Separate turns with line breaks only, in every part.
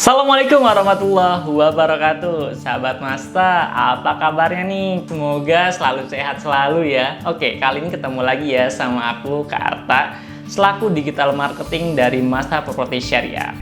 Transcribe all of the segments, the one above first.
Assalamualaikum warahmatullahi wabarakatuh. Sahabat Masta, apa kabarnya nih? Semoga selalu sehat selalu ya. Oke, kali ini ketemu lagi ya sama aku, Kak Arta, selaku digital marketing dari Masta Properti Syariah.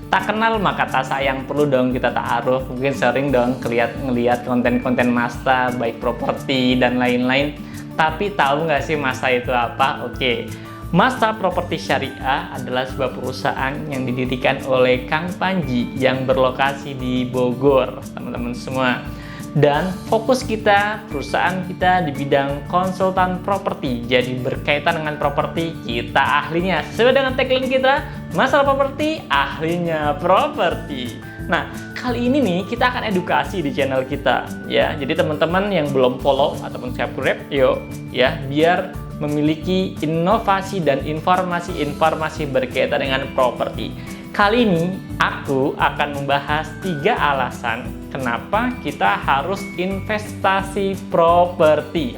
Tak kenal maka tak sayang, perlu dong kita ta'aruf. Mungkin sering dong ngeliat konten-konten Masta, baik properti dan lain-lain. Tapi tahu nggak sih Masta itu apa? Oke, Masta Properti Syariah adalah sebuah perusahaan yang didirikan oleh Kang Panji yang berlokasi di Bogor, teman-teman semua. Dan fokus kita, perusahaan kita di bidang konsultan properti. Jadi berkaitan dengan properti, kita ahlinya. Sesuai dengan tagline kita, masalah properti, ahlinya properti. Nah, kali ini nih kita akan edukasi di channel kita ya. Jadi teman-teman yang belum follow ataupun subscribe, yuk ya, biar memiliki inovasi dan informasi-informasi berkaitan dengan properti. Kali ini aku akan membahas 3 alasan kenapa kita harus investasi properti.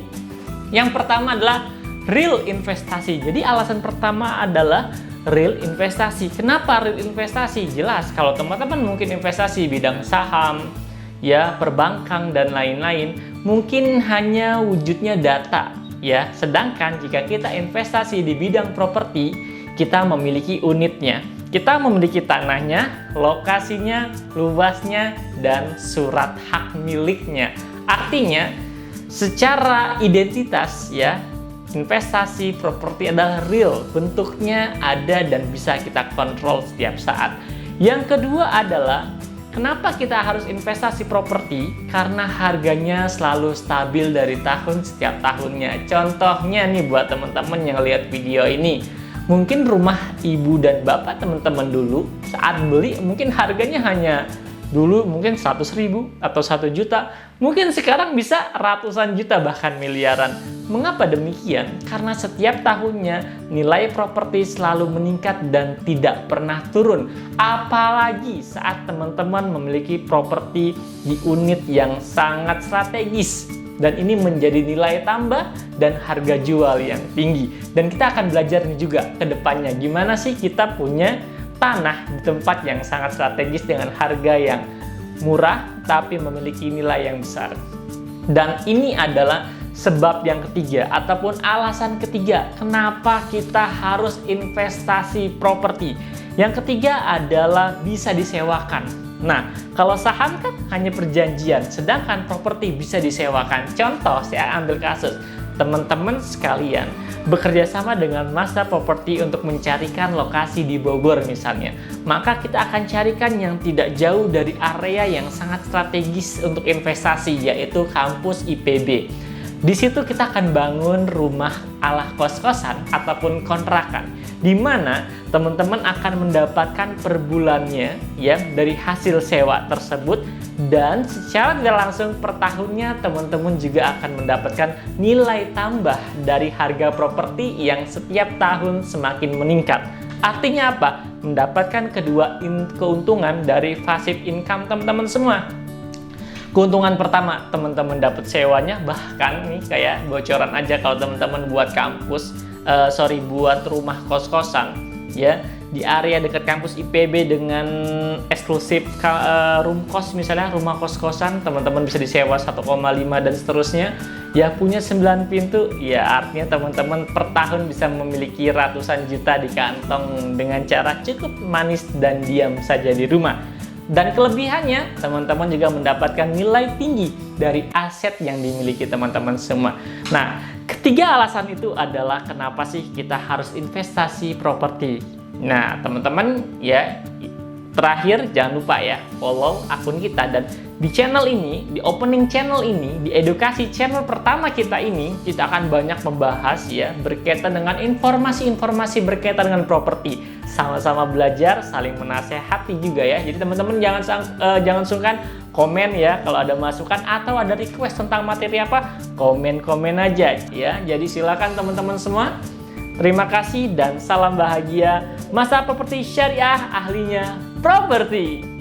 Yang pertama adalah real investasi. Jadi alasan pertama adalah real investasi. Kenapa real investasi? Jelas kalau teman-teman mungkin investasi bidang saham, ya, perbankan dan lain-lain, mungkin hanya wujudnya data, ya. Sedangkan jika kita investasi di bidang properti, kita memiliki unitnya. Kita memiliki tanahnya, lokasinya, luasnya, dan surat hak miliknya. Artinya, secara identitas ya, investasi properti adalah real, bentuknya ada dan bisa kita kontrol setiap saat. Yang kedua adalah, kenapa kita harus investasi properti? Karena harganya selalu stabil dari tahun setiap tahunnya. Contohnya nih buat teman-teman yang lihat video ini, mungkin rumah ibu dan bapak teman-teman dulu saat beli mungkin harganya hanya dulu mungkin 100.000 atau 1 juta, mungkin sekarang bisa ratusan juta bahkan miliaran. Mengapa demikian? Karena setiap tahunnya nilai properti selalu meningkat dan tidak pernah turun. Apalagi saat teman-teman memiliki properti di unit yang sangat strategis. Dan ini menjadi nilai tambah dan harga jual yang tinggi. Dan kita akan belajar nih juga ke depannya gimana sih kita punya tanah di tempat yang sangat strategis dengan harga yang murah tapi memiliki nilai yang besar. Dan ini adalah sebab yang ketiga ataupun alasan ketiga kenapa kita harus investasi properti. Yang ketiga adalah bisa disewakan. Nah, kalau saham kan hanya perjanjian, sedangkan properti bisa disewakan. Contoh, saya ambil kasus teman-teman sekalian bekerja sama dengan Masta Properti untuk mencarikan lokasi di Bogor misalnya. Maka kita akan carikan yang tidak jauh dari area yang sangat strategis untuk investasi, yaitu kampus IPB. Di situ kita akan bangun rumah ala kos-kosan ataupun kontrakan, di mana teman-teman akan mendapatkan per bulannya ya dari hasil sewa tersebut, dan secara tidak langsung per tahunnya teman-teman juga akan mendapatkan nilai tambah dari harga properti yang setiap tahun semakin meningkat. Artinya apa? Mendapatkan kedua keuntungan dari passive income teman-teman semua. Keuntungan pertama, teman-teman dapat sewanya, bahkan nih kayak bocoran aja kalau teman-teman buat buat rumah kos-kosan ya di area dekat kampus IPB dengan eksklusif room kos, misalnya rumah kos-kosan teman-teman bisa disewa 1,5 dan seterusnya ya, punya 9 pintu ya, artinya teman-teman per tahun bisa memiliki ratusan juta di kantong dengan cara cukup manis dan diam saja di rumah. Dan kelebihannya, teman-teman juga mendapatkan nilai tinggi dari aset yang dimiliki teman-teman semua. Nah, ketiga alasan itu adalah kenapa sih kita harus investasi properti. Nah, teman-teman ya, terakhir jangan lupa ya, follow akun kita. Dan di channel ini, di opening channel ini, di edukasi channel pertama kita ini, kita akan banyak membahas ya berkaitan dengan informasi-informasi berkaitan dengan properti. Sama-sama belajar, saling menasehati juga ya. Jadi teman-teman jangan sungkan komen ya kalau ada masukan atau ada request tentang materi apa, komen-komen aja ya. Jadi silakan teman-teman semua. Terima kasih dan salam bahagia. Masta Properti Syariah, ahlinya properti.